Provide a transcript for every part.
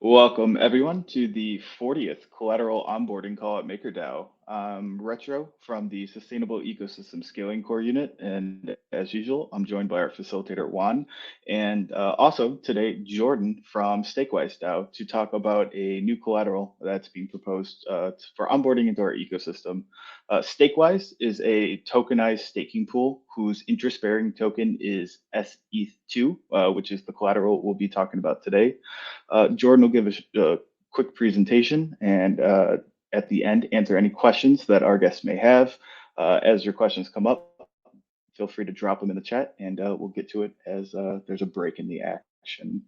Welcome everyone to the 40th Collateral Onboarding Call at MakerDAO. Retro from the Sustainable Ecosystem Scaling Core Unit, and as usual, I'm joined by our facilitator Juan, and also today Jordan from StakeWise DAO to talk about a new collateral that's being proposed for onboarding into our ecosystem. StakeWise is a tokenized staking pool whose interest-bearing token is sETH2, which is the collateral we'll be talking about today. Jordan will give a quick presentation and at the end answer any questions that our guests may have. As your questions come up, feel free to drop them in the chat and we'll get to it as there's a break in the action.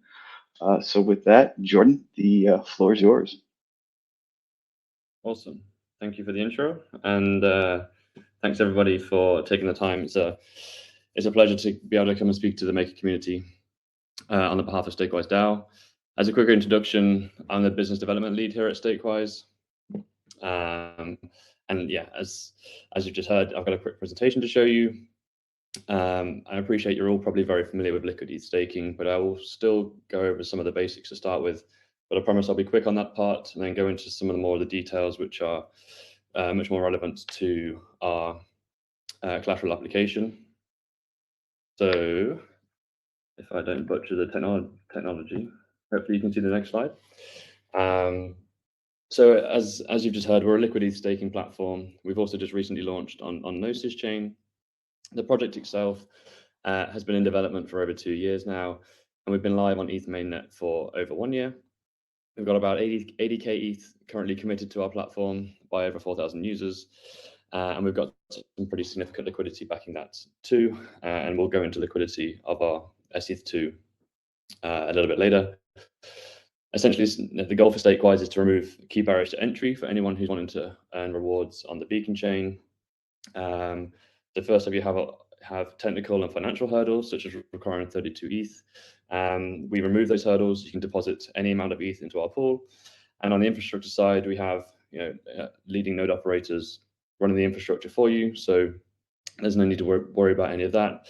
So with that, Jordan, the floor is yours. Awesome. Thank you for the intro, and thanks everybody for taking the time. It's a pleasure to be able to come and speak to the Maker community on the behalf of StakeWise DAO. As a quick introduction, I'm the business development lead here at StakeWise. And yeah, as you've just heard, I've got a quick presentation to show you. I appreciate you're all probably very familiar with Liquidity staking, but I will still go over some of the basics to start with. But I promise I'll be quick on that part and then go into some of the more of the details which are much more relevant to our collateral application. So if I don't butcher the technology, hopefully you can see the next slide. So as you've just heard, we're a liquidity staking platform. We've also just recently launched on Gnosis chain. The project itself has been in development for over 2 years now, and we've been live on ETH mainnet for over 1 year. We've got about 80k ETH currently committed to our platform by over 4,000 users, and we've got some pretty significant liquidity backing that too, and we'll go into liquidity of our sETH2 a little bit later. Essentially, the goal for StakeWise is to remove key barriers to entry for anyone who's wanting to earn rewards on the Beacon chain. The first of you have technical and financial hurdles, such as requiring 32 ETH. We remove those hurdles. You can deposit any amount of ETH into our pool. And on the infrastructure side, we have leading node operators running the infrastructure for you. So there's no need to worry about any of that.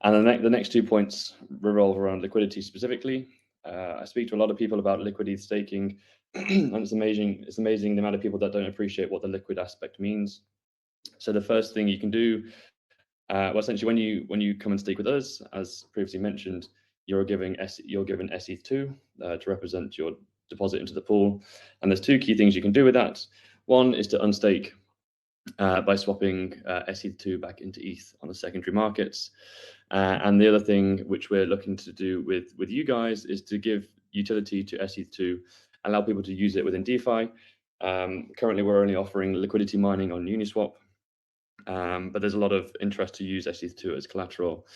And the next 2 points revolve around liquidity specifically. I speak to a lot of people about liquidity staking, and it's amazing the amount of people that don't appreciate what the liquid aspect means. So the first thing you can do, well, essentially when you come and stake with us, as previously mentioned, you're given sETH2 to represent your deposit into the pool. And there's 2 key things you can do with that. One is to unstake by swapping sETH2 back into ETH on the secondary markets. And the other thing which we're looking to do with you guys is to give utility to sETH2, allow people to use it within DeFi. Currently, we're only offering liquidity mining on Uniswap, but there's a lot of interest to use sETH2 as collateral,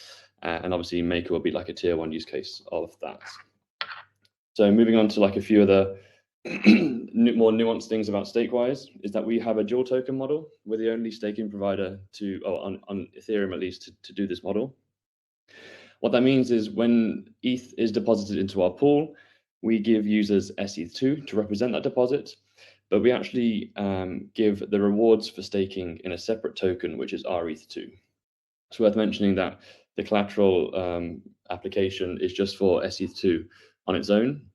and obviously Maker will be like a tier 1 use case of that. So moving on to like a few of the more nuanced things about StakeWise is that we have a dual token model. We're the only staking provider on Ethereum at least to do this model. What that means is when ETH is deposited into our pool, we give users sETH2 to represent that deposit, but we actually give the rewards for staking in a separate token, which is our ETH2. It's worth mentioning that the collateral application is just for sETH2 on its own.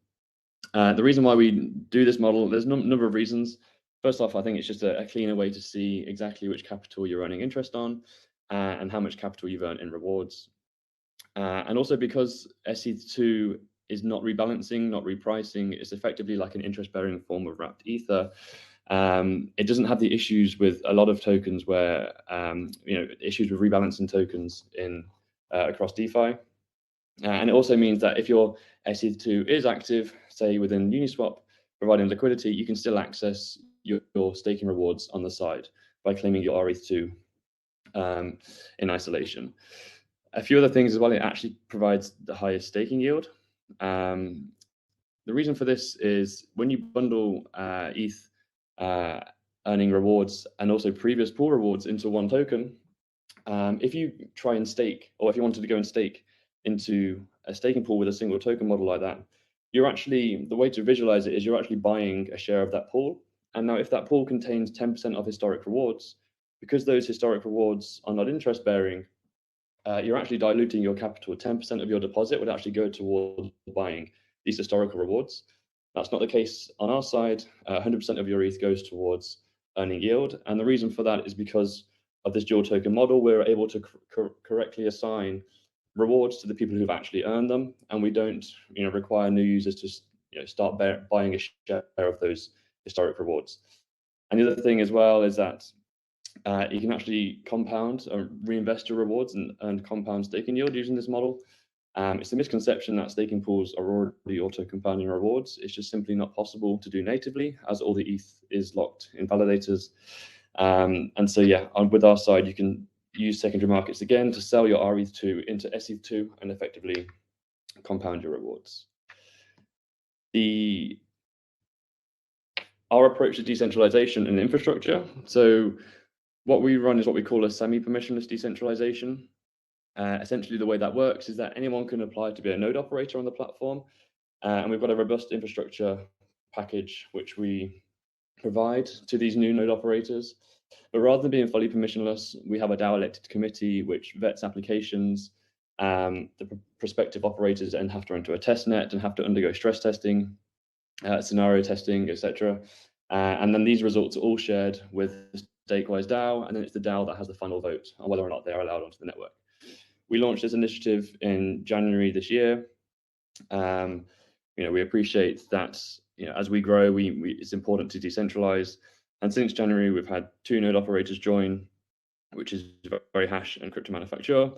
The reason why we do this model, there's a number of reasons. First off, I think it's just a cleaner way to see exactly which capital you're earning interest on and how much capital you've earned in rewards. And also because sETH2 is not rebalancing, not repricing, it's effectively like an interest-bearing form of wrapped ether. It doesn't have the issues with a lot of tokens where, issues with rebalancing tokens across DeFi. And it also means that if your sETH2 is active, say within Uniswap, providing liquidity, you can still access your staking rewards on the side by claiming your ETH2 in isolation. A few other things as well, it actually provides the highest staking yield. The reason for this is when you bundle ETH earning rewards and also previous pool rewards into one token, if you try and stake, or if you wanted to go and stake into a staking pool with a single token model like that, the way to visualize it is you're actually buying a share of that pool. And now if that pool contains 10% of historic rewards, because those historic rewards are not interest bearing, you're actually diluting your capital. 10% of your deposit would actually go towards buying these historical rewards. That's not the case on our side. 100% of your ETH goes towards earning yield. And the reason for that is because of this dual token model, we're able to correctly assign rewards to the people who've actually earned them. And we don't require new users to start buying a share of those historic rewards. And the other thing as well is that you can actually compound or reinvest your rewards and earn compound staking yield using this model. It's a misconception that staking pools are already auto-compounding rewards. It's just simply not possible to do natively, as all the ETH is locked in validators. And so, yeah, with our side, you can use secondary markets again to sell your rETH2 into sETH2 and effectively compound your rewards. Our approach to decentralization and infrastructure. So what we run is what we call a semi-permissionless decentralization. Essentially, the way that works is that anyone can apply to be a node operator on the platform. And we've got a robust infrastructure package which we provide to these new node operators. But rather than being fully permissionless, we have a DAO elected committee which vets applications. The prospective operators then have to enter a test net and have to undergo stress testing, scenario testing, etc. And then these results are all shared with the StakeWise DAO, and then it's the DAO that has the final vote on whether or not they are allowed onto the network. We launched this initiative in January this year. We appreciate that as we grow, it's important to decentralize. And since January, we've had 2 node operators join, which is Very Hash and Crypto Manufacturer.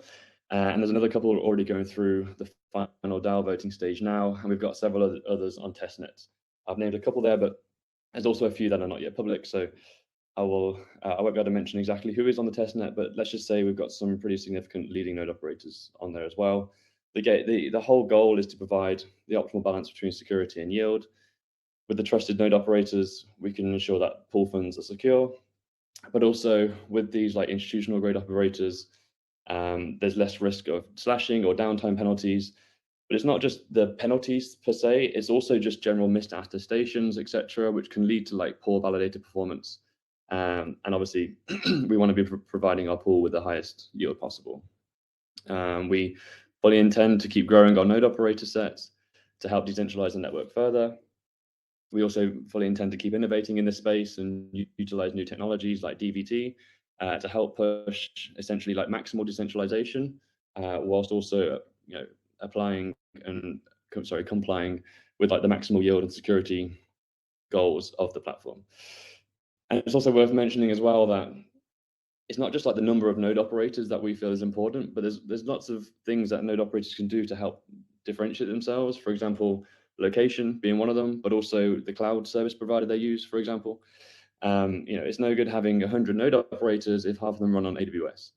And there's another couple already going through the final DAO voting stage now, and we've got several others on testnets. I've named a couple there, but there's also a few that are not yet public. So I won't be able to mention exactly who is on the testnet, but let's just say we've got some pretty significant leading node operators on there as well. The whole goal is to provide the optimal balance between security and yield. With the trusted node operators, we can ensure that pool funds are secure, but also with these like institutional grade operators, there's less risk of slashing or downtime penalties. But it's not just the penalties per se, it's also just general missed attestations, etc., which can lead to like poor validator performance. And obviously, we want to be providing our pool with the highest yield possible. We fully intend to keep growing our node operator sets to help decentralize the network further. We also fully intend to keep innovating in this space and utilize new technologies like DVT to help push essentially like maximal decentralization, whilst also complying with like the maximal yield and security goals of the platform. And it's also worth mentioning as well that it's not just like the number of node operators that we feel is important, but there's lots of things that node operators can do to help differentiate themselves. For example, location being one of them, but also the cloud service provider they use, for example. It's no good having 100 node operators if half of them run on AWS.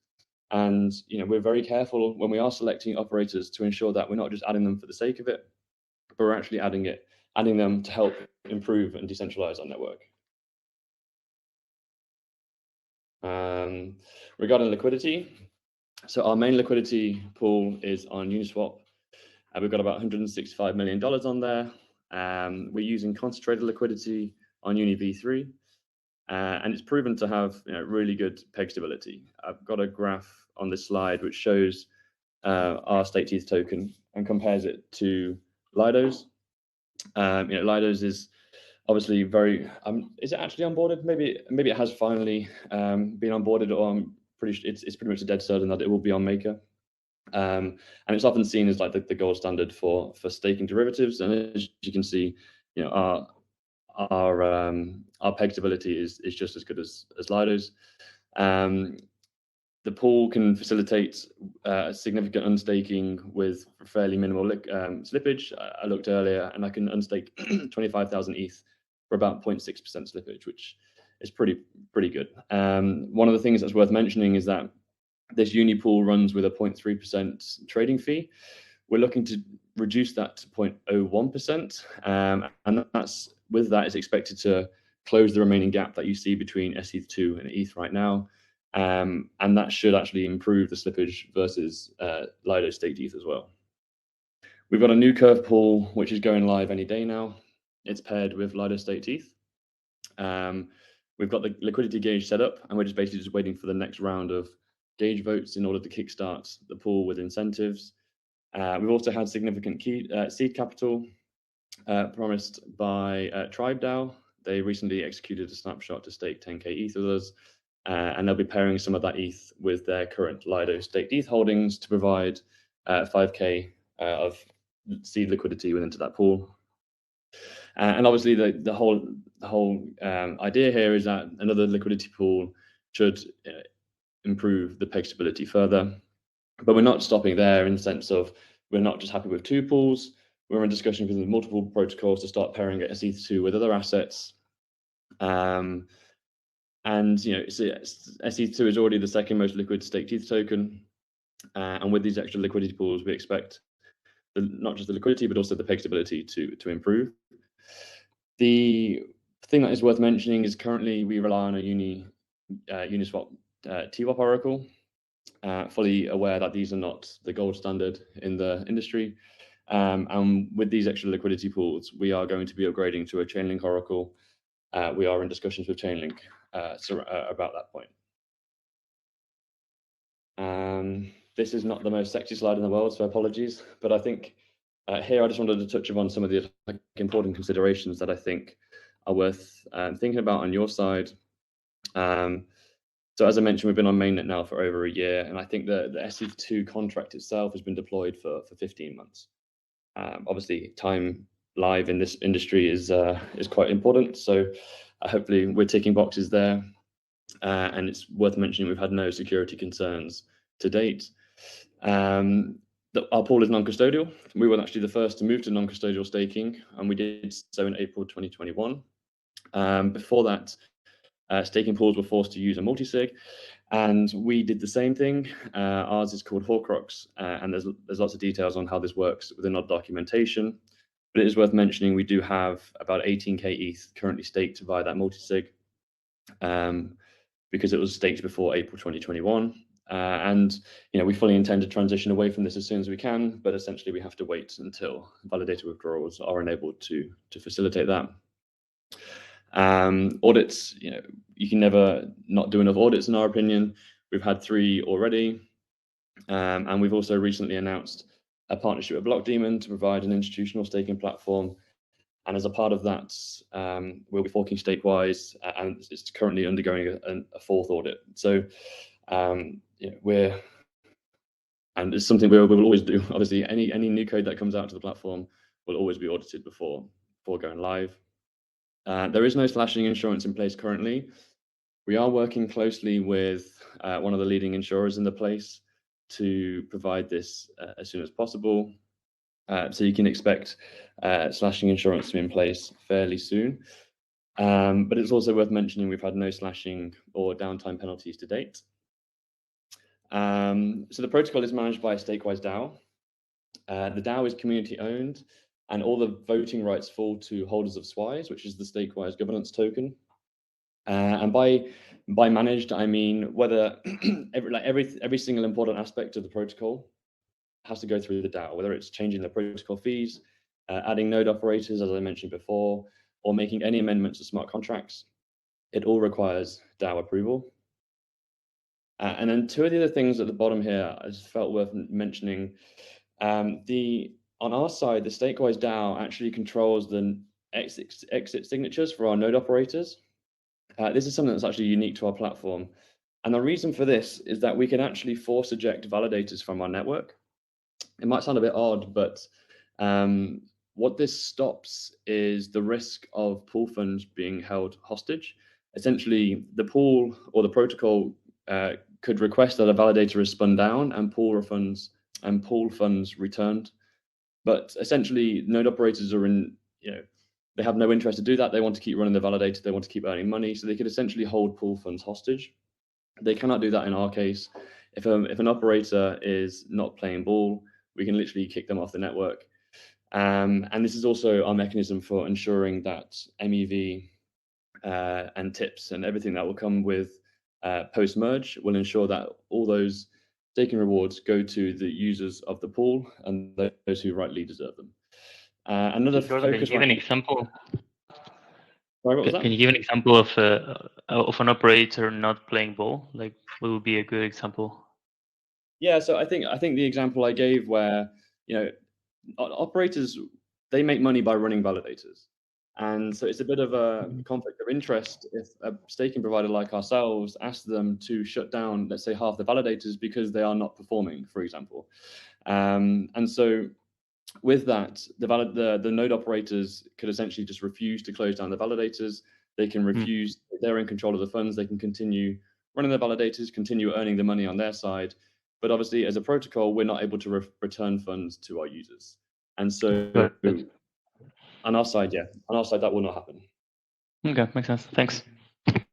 And we're very careful when we are selecting operators to ensure that we're not just adding them for the sake of it, but we're actually adding them to help improve and decentralize our network. Regarding liquidity, so our main liquidity pool is on Uniswap. We've got about $165 million on there. We're using concentrated liquidity on UniV3, and it's proven to have really good peg stability. I've got a graph on this slide which shows our staked token and compares it to Lido's. Lido's is obviously very. Is it actually onboarded? Maybe it has finally been onboarded, or it's pretty much a dead certain that it will be on Maker. And it's often seen as like the gold standard for staking derivatives. And as you can see, our peg stability is just as good as Lido's. The pool can facilitate significant unstaking with fairly minimal slippage. I looked earlier, and I can unstake 25,000 ETH for about 0.6% slippage, which is pretty good. One of the things that's worth mentioning is that this uni pool runs with a 0.3% trading fee. We're looking to reduce that to 0.01%, and it's expected to close the remaining gap that you see between sETH2 and ETH right now. And that should actually improve the slippage versus Lido staked ETH as well. We've got a new curve pool, which is going live any day now. It's paired with Lido staked ETH. We've got the liquidity gauge set up, and we're basically just waiting for the next round of gauge votes in order to kickstart the pool with incentives. We've also had significant seed capital promised by TribeDAO. They recently executed a snapshot to stake 10k ETH with us, and they'll be pairing some of that ETH with their current Lido staked ETH holdings to provide 5k of seed liquidity within that pool. And obviously, the whole idea here is that another liquidity pool should improve the peg stability further. But we're not stopping there in the sense of we're not just happy with 2 pools. We're in discussion with multiple protocols to start pairing sETH2 with other assets. And sETH2 is already the second most liquid staked ETH token. And with these extra liquidity pools, we expect not just the liquidity, but also the peg stability to improve. The thing that is worth mentioning is currently we rely on a Uniswap TWAP oracle. Fully aware that these are not the gold standard in the industry. And with these extra liquidity pools, we are going to be upgrading to a Chainlink oracle. We are in discussions with Chainlink about that point. This is not the most sexy slide in the world, so apologies. But I think here I just wanted to touch upon some of the important considerations that I think are worth thinking about on your side. So as I mentioned, we've been on mainnet now for over a year, and I think the sETH2 contract itself has been deployed for 15 months. Obviously, time live in this industry is quite important. So hopefully we're ticking boxes there. And it's worth mentioning we've had no security concerns to date. Our pool is non-custodial. We were actually the first to move to non-custodial staking, and we did so in April 2021. Before that, staking pools were forced to use a multi-sig, and we did the same thing. Ours is called Horcrux, and there's lots of details on how this works within our documentation. But it is worth mentioning we do have about 18k ETH currently staked via that multi-sig, because it was staked before April 2021. And we fully intend to transition away from this as soon as we can, but essentially we have to wait until validator withdrawals are enabled to facilitate that. Audits, you can never not do enough audits in our opinion. We've had 3 already, and we've also recently announced a partnership with Blockdaemon to provide an institutional staking platform. And as a part of that, we'll be forking StakeWise, and it's currently undergoing a 4th audit. So and it's something we will always do. Obviously, any new code that comes out to the platform will always be audited before going live. There is no slashing insurance in place currently. We are working closely with one of the leading insurers in the place to provide this as soon as possible. So you can expect slashing insurance to be in place fairly soon. But it's also worth mentioning we've had no slashing or downtime penalties to date. So the protocol is managed by StakeWise DAO. The DAO is community owned, and all the voting rights fall to holders of SWISE, which is the StakeWise governance token. And by managed, I mean whether every single important aspect of the protocol has to go through the DAO, whether it's changing the protocol fees, adding node operators, as I mentioned before, or making any amendments to smart contracts. It all requires DAO approval. And then 2 of the other things at the bottom here I just felt worth mentioning. On our side, the StakeWise DAO actually controls the exit signatures for our node operators. This is something that's actually unique to our platform. And the reason for this is that we can actually force eject validators from our network. It might sound a bit odd, but what this stops is the risk of pool funds being held hostage. Essentially, the pool or the protocol could request that a validator is spun down and pool funds returned. But essentially, node operators are they have no interest to do that. They want to keep running the validator. They want to keep earning money. So they could essentially hold pool funds hostage. They cannot do that in our case. If an operator is not playing ball, we can literally kick them off the network. And this is also our mechanism for ensuring that MEV and tips and everything that will come with post-merge will ensure that all those staking rewards go to the users of the pool and those who rightly deserve them. Another Jordan, focus. can you give an example? Sorry, what was that? Can you give an example of an operator not playing ball? Like, what would be a good example? Yeah, so I think the example I gave where operators they make money by running validators. And so it's a bit of a conflict of interest if a staking provider like ourselves asks them to shut down, let's say, half the validators because they are not performing, for example. And so with that, the node operators could essentially just refuse to close down the validators. They can refuse, they're in control of the funds, they can continue running the validators, continue earning the money on their side. But obviously, as a protocol, we're not able to return funds to our users. And so on our side, that will not happen. Okay, makes sense. Thanks. Thank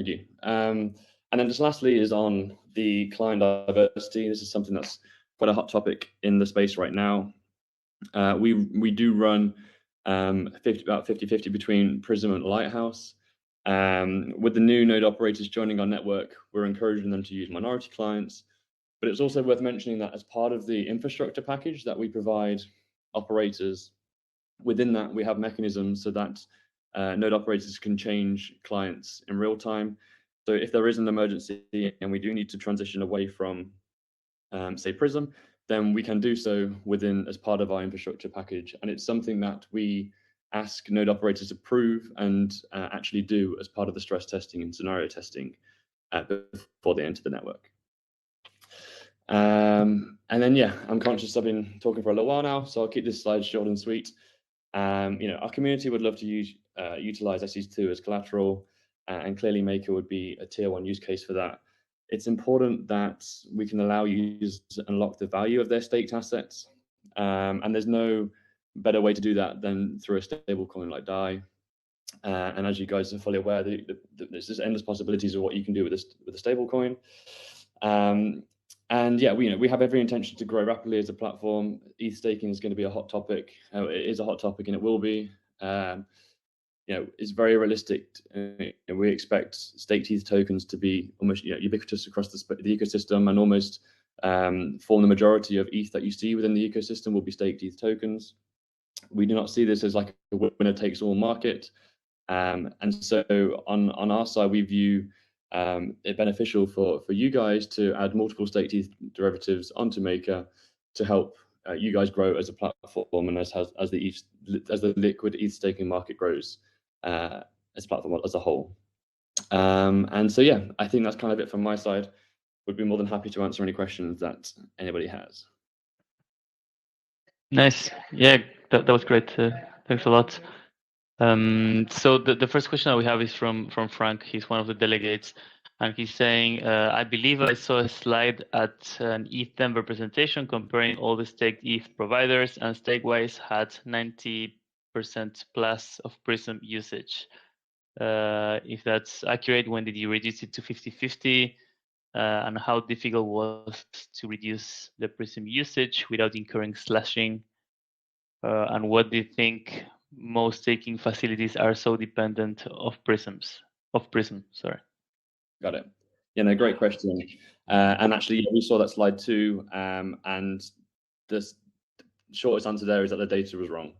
you. And then just lastly is on the client diversity. This is something that's quite a hot topic in the space right now. We do run about 50-50 between Prism and Lighthouse. With the new node operators joining our network, we're encouraging them to use minority clients. But it's also worth mentioning that as part of the infrastructure package that we provide operators, within that we have mechanisms so that node operators can change clients in real time. So if there is an emergency and we do need to transition away from, say, Prism, then we can do so as part of our infrastructure package. And it's something that we ask node operators to prove and actually do as part of the stress testing and scenario testing before they enter the network. And then, yeah, I'm conscious I've been talking for a little while now, so I'll keep this slide short and sweet. Our community would love to utilize sETH2 as collateral, and clearly Maker would be a tier 1 use case for that. It's important that we can allow users to unlock the value of their staked assets, and there's no better way to do that than through a stablecoin like DAI. And as you guys are fully aware, there's just endless possibilities of what you can do with a stablecoin. And yeah, we have every intention to grow rapidly as a platform. ETH staking is going to be a hot topic. It is a hot topic, and it will be. It's very realistic. We expect staked ETH tokens to be almost ubiquitous across the ecosystem, and almost form the majority of ETH that you see within the ecosystem will be staked ETH tokens. We do not see this as like a winner-takes-all market. And so on our side, we view it beneficial for you guys to add multiple staked ETH derivatives onto Maker to help you guys grow as a platform, and as the liquid ETH staking market grows as a platform as a whole. And so yeah, I think that's kind of it from my side. Would be more than happy to answer any questions that anybody has. Nice. Yeah, that was great. Thanks a lot. So the first question that we have is from Frank. He's one of the delegates, and he's saying, I believe I saw a slide at an ETH Denver presentation comparing all the staked ETH providers, and StakeWise had 90% plus of Prism usage. If that's accurate, when did you reduce it to 50-50? And how difficult was to reduce the Prism usage without incurring slashing? And what do you think most staking facilities are so dependent of Prism? Sorry. Got it. Yeah, no, great question. And actually, we saw that slide too. And the shortest answer there is that the data was wrong.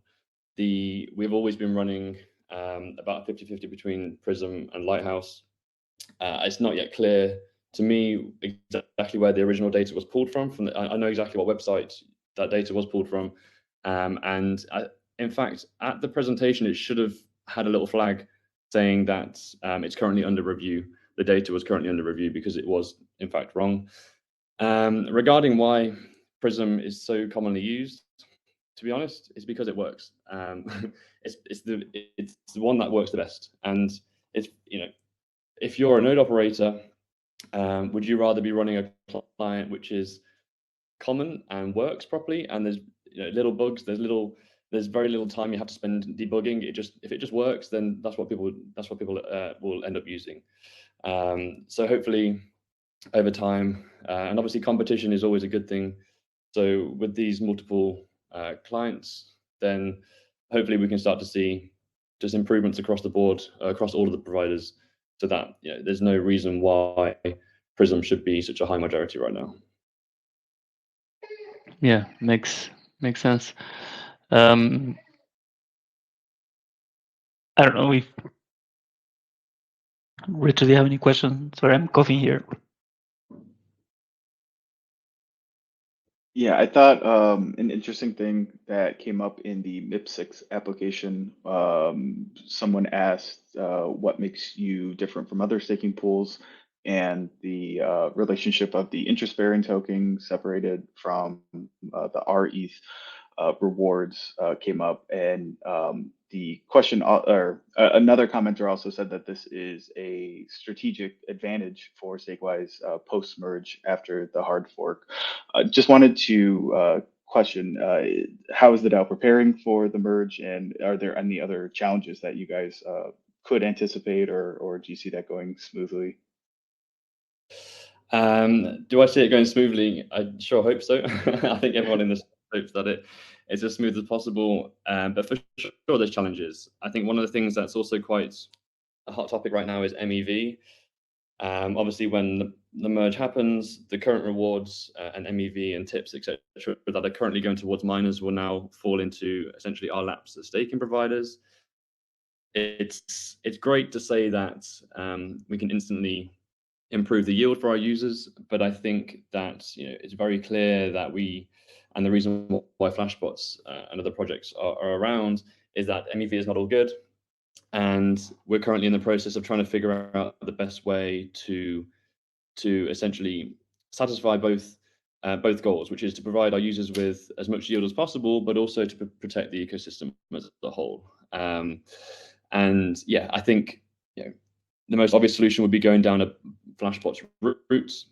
We've always been running about 50-50 between Prism and Lighthouse. It's not yet clear to me exactly where the original data was pulled from. I know exactly what website that data was pulled from. In fact, at the presentation, it should have had a little flag saying that it's currently under review. The data was currently under review because it was, in fact, wrong. Regarding why Prism is so commonly used, to be honest, it's because it works. It's the one that works the best. And it's, if you're a node operator, would you rather be running a client which is common and works properly, and there's little bugs, there's very little time you have to spend debugging. If it just works, then that's what people will end up using. So hopefully over time, and obviously competition is always a good thing. So with these multiple clients, then hopefully we can start to see just improvements across the board, across all of the providers, so that there's no reason why Prism should be such a high majority right now. Yeah, makes sense. I don't know if Richard, do you have any questions? Sorry, I'm coughing here. Yeah, I thought an interesting thing that came up in the MIP6 application, someone asked what makes you different from other staking pools, and the relationship of the interest-bearing token separated from the RETH rewards came up, and the question or another commenter also said that this is a strategic advantage for StakeWise post merge after the hard fork. Just wanted to question how is the DAO preparing for the merge, and are there any other challenges that you guys could anticipate, or do you see that going smoothly? Do I see it going smoothly? I sure hope so. I think everyone in this hopes that it's as smooth as possible. But for sure, there's challenges. I think one of the things that's also quite a hot topic right now is MEV. Obviously, when the merge happens, the current rewards and MEV and tips, etc., that are currently going towards miners will now fall into essentially our laps as staking providers. It's great to say that we can instantly improve the yield for our users, but I think that it's very clear that and the reason why Flashbots and other projects are around is that MEV is not all good, and we're currently in the process of trying to figure out the best way to essentially satisfy both goals, which is to provide our users with as much yield as possible, but also to protect the ecosystem as a whole. And yeah, I think the most obvious solution would be going down a Flashbots route,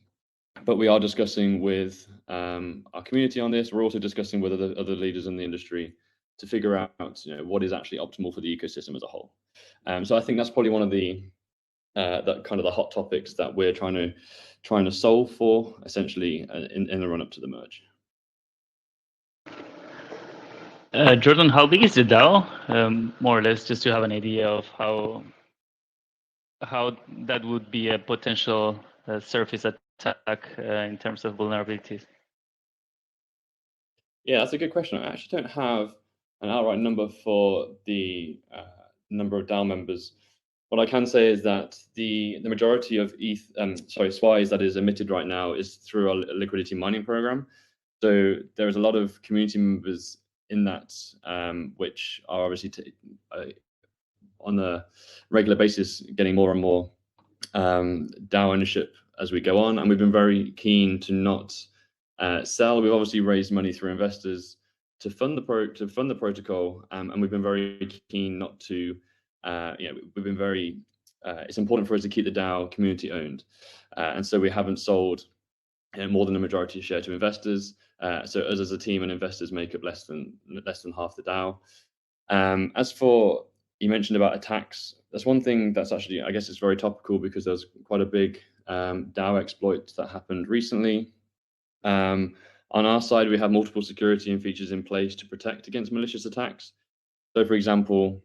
but we are discussing with our community on this. We're also discussing with other leaders in the industry to figure out what is actually optimal for the ecosystem as a whole. So I think that's probably one of the hot topics that we're trying to solve for, essentially, in the run up to the merge. Jordan, how big is the DAO? More or less, just to have an idea of how that would be a potential surface attack in terms of vulnerabilities. Yeah, that's a good question. I actually don't have an outright number for the number of DAO members. What I can say is that the majority of SWISE that is emitted right now is through our Liquidity mining program. So there is a lot of community members in that, which are obviously on a regular basis getting more and more DAO ownership as we go on, and we've been very keen to not sell. We've obviously raised money through investors to fund the protocol, and we've been very keen not to. We've been very. It's important for us to keep the DAO community owned, and so we haven't sold more than a majority share to investors. So us as a team and investors make up less than half the DAO. As for you mentioned about attacks, that's one thing that's actually, I guess, it's very topical because there's quite a big DAO exploit that happened recently. On our side, we have multiple security and features in place to protect against malicious attacks. So, for example,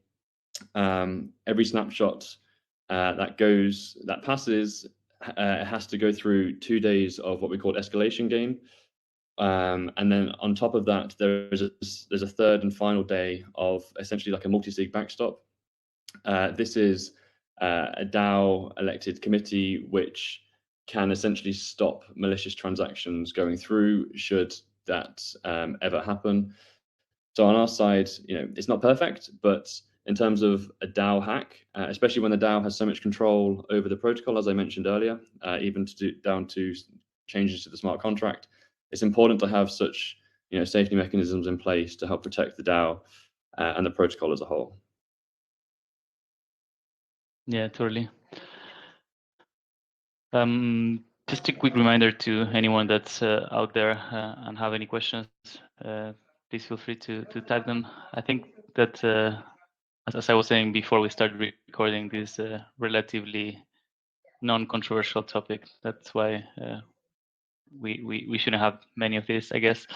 every snapshot that passes has to go through 2 days of what we call escalation gain. And then on top of that, there's a third and final day of essentially like a multi-sig backstop. This is a DAO elected committee which can essentially stop malicious transactions going through should that ever happen. So on our side, it's not perfect, but in terms of a DAO hack, especially when the DAO has so much control over the protocol, as I mentioned earlier, even down to changes to the smart contract, it's important to have such safety mechanisms in place to help protect the DAO and the protocol as a whole. Yeah, totally. Just a quick reminder to anyone that's out there and have any questions, please feel free to type them. I think that, as I was saying before we started recording, this relatively non-controversial topic. That's why we shouldn't have many of these, I guess.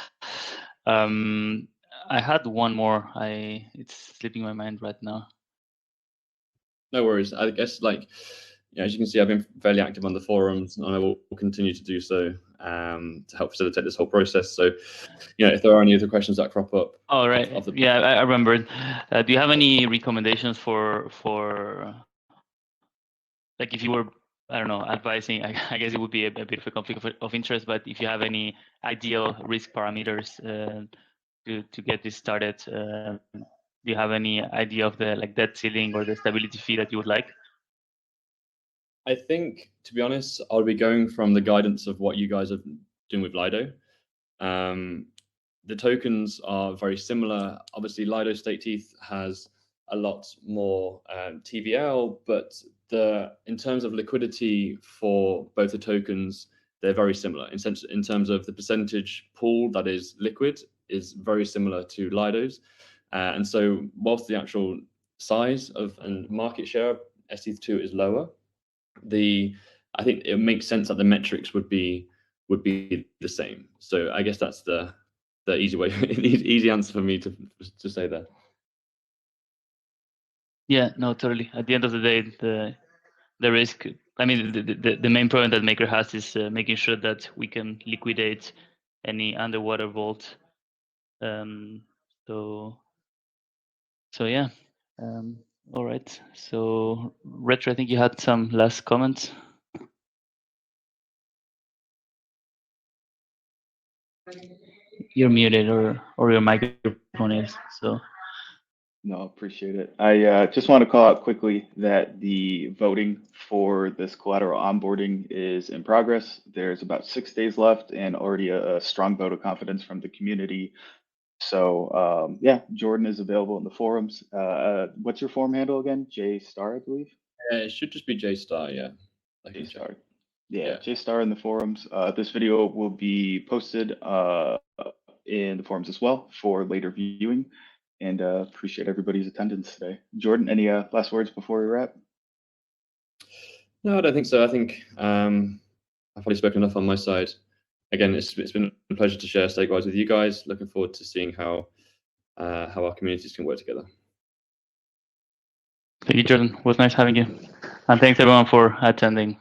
I had one more. It's slipping my mind right now. No worries. I guess, as you can see, I've been fairly active on the forums, and I will continue to do so to help facilitate this whole process. So, if there are any other questions that crop up. Oh, right. Yeah, I remembered. Do you have any recommendations for like if you were I don't know, advising, I guess it would be a bit of a conflict of interest, but if you have any ideal risk parameters to get this started, do you have any idea of the debt ceiling or the stability fee that you would like? I think, to be honest, I'll be going from the guidance of what you guys are doing with Lido. The tokens are very similar. Obviously, Lido staked has a lot more TVL, but in terms of liquidity for both the tokens, they're very similar. In terms of the percentage pool that is liquid is very similar to Lido's. And so whilst the actual size of and market share of sETH2 is lower, I think it makes sense that the metrics would be the same. So I guess that's the easy answer for me to say that. Yeah, no, totally. At the end of the day, the risk, I mean, the main problem that Maker has is making sure that we can liquidate any underwater vault. So yeah. All right. So Retro, I think you had some last comments. You're muted, or your microphone is. So. No, appreciate it. I just want to call out quickly that the voting for this collateral onboarding is in progress. There's about 6 days left and already a strong vote of confidence from the community. So yeah, Jordan is available in the forums. What's your forum handle again? JStar, I believe. It should just be JStar, yeah. JStar. Yeah, JStar in the forums. This video will be posted in the forums as well for later viewing. And appreciate everybody's attendance today. Jordan, any last words before we wrap? No, I don't think so. I think I've probably spoken enough on my side. Again, it's been a pleasure to share StakeWise with you guys. Looking forward to seeing how our communities can work together. Thank you, Jordan. It was nice having you. And thanks everyone for attending.